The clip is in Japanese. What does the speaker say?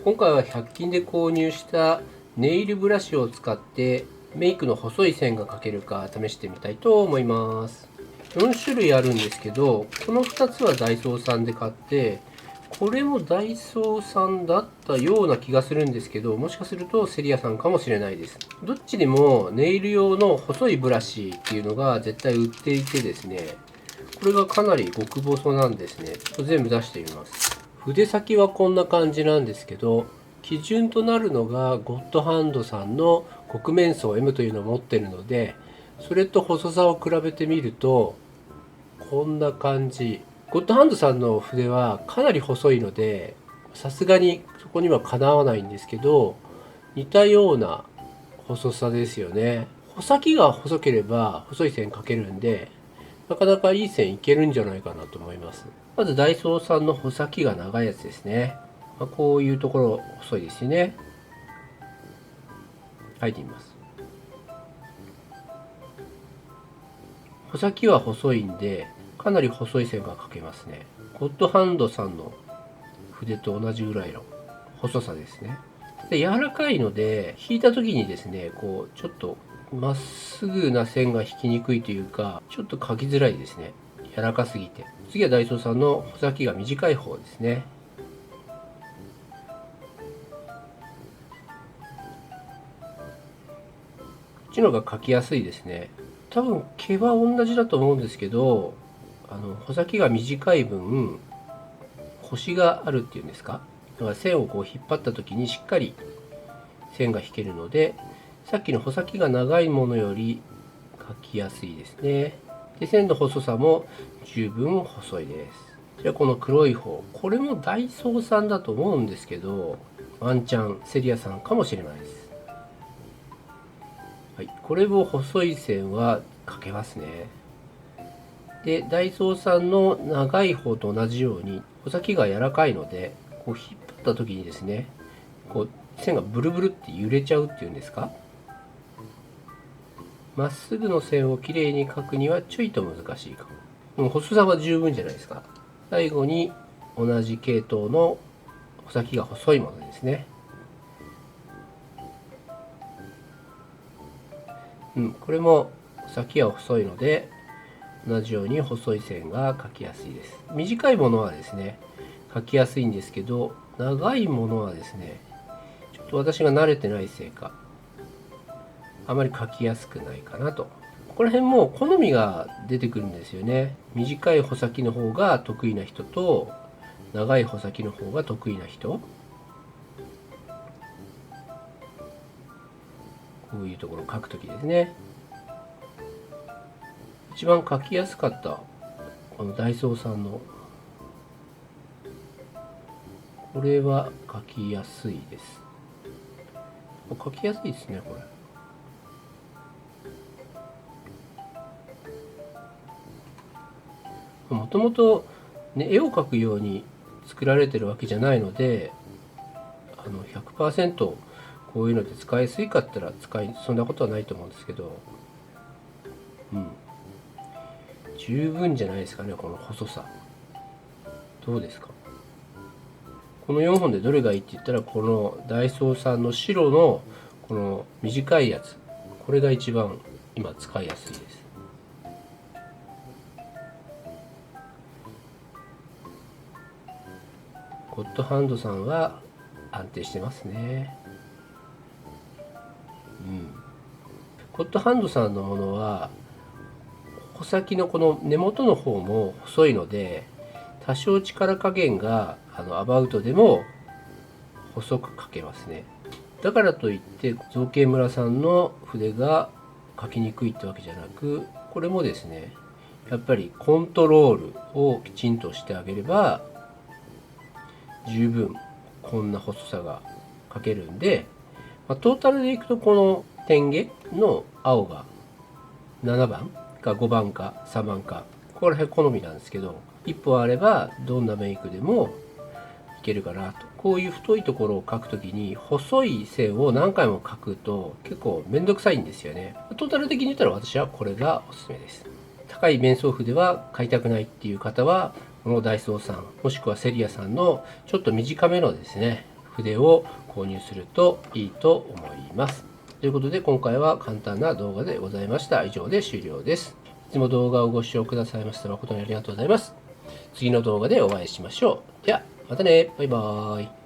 今回は100均で購入したネイルブラシを使ってメイクの細い線が描けるか試してみたいと思います。4種類あるんですけど、この2つはダイソーさんで買って、これもダイソーさんだったような気がするんですけど、もしかするとセリアさんかもしれないです。どっちにもネイル用の細いブラシっていうのが絶対売っていてですね、これがかなり極細なんですね。ちょっと全部出してみます。筆先はこんな感じなんですけど、基準となるのがゴッドハンドさんの極面層 M というのを持ってるので、それと細さを比べてみるとこんな感じ。ゴッドハンドさんの筆はかなり細いので、さすがにそこにはかなわないんですけど、似たような細さですよね。穂先が細ければ細い線描けるんで、なかなかいい線いけるんじゃないかなと思います。まずダイソーさんの穂先が長いやつですね。こういうところ細いですよね。描いてみます。穂先は細いんで、かなり細い線が描けますね。ゴッドハンドさんの筆と同じぐらいの細さですね。で、柔らかいので、引いた時にですね、こう、ちょっとまっすぐな線が引きにくいというか、ちょっと描きづらいですね。柔らかすぎて。次はダイソーさんの穂先が短い方ですね。こっちの方が描きやすいですね。多分毛は同じだと思うんですけど、穂先が短い分、コシがあるっていうんですか。だから線をこう引っ張った時にしっかり線が引けるので、さっきの穂先が長いものより描きやすいですね。で、線の細さも十分細いです。じゃあこの黒い方、これもダイソーさんだと思うんですけど、ワンチャンセリアさんかもしれないです。はい、これも細い線は描けますね。で、ダイソーさんの長い方と同じように、穂先が柔らかいので、こう引っ張った時にですね、こう線がブルブルって揺れちゃうっていうんですか。まっすぐの線をきれいに描くにはちょいと難しいかも。もう細さは十分じゃないですか。最後に同じ系統の穂先が細いものですね。これも先は細いので同じように細い線が描きやすいです。短いものはですね描きやすいんですけど、長いものはですねちょっと私が慣れてないせいかあまり描きやすくないかなと。ここら辺も好みが出てくるんですよね。短い穂先の方が得意な人と長い穂先の方が得意な人、こういうところを描くときですね。一番描きやすかったこのダイソーさんのこれは描きやすいです。描きやすいですねこれ。もともと絵を描くように作られてるわけじゃないので、100% こういうので使いやすいかって言ったらそんなことはないと思うんですけど、十分じゃないですかね。この細さどうですか。この4本でどれがいいって言ったら、このダイソーさんの白のこの短いやつ、これが一番今使いやすいです。ゴッドハンドさんは安定してますね。ゴッドハンドさんのものは穂先のこの根元の方も細いので、多少力加減がアバウトでも細く描けますね。だからといって造形村さんの筆が描きにくいってわけじゃなく、これもですねやっぱりコントロールをきちんとしてあげれば十分こんな細さが描けるんで、トータルでいくとこの点毛の青が7番か5番か3番か、ここら辺好みなんですけど、1本あればどんなメイクでもいけるかなと。こういう太いところを描くときに細い線を何回も描くと結構めんどくさいんですよね。トータル的に言ったら私はこれがおすすめです。高い面相筆は買いたくないっていう方はこのダイソーさんもしくはセリアさんのちょっと短めのですね筆を購入するといいと思います。ということで今回は簡単な動画でございました。以上で終了です。いつも動画をご視聴くださいまして誠にありがとうございます。次の動画でお会いしましょう。では、またね。バイバーイ。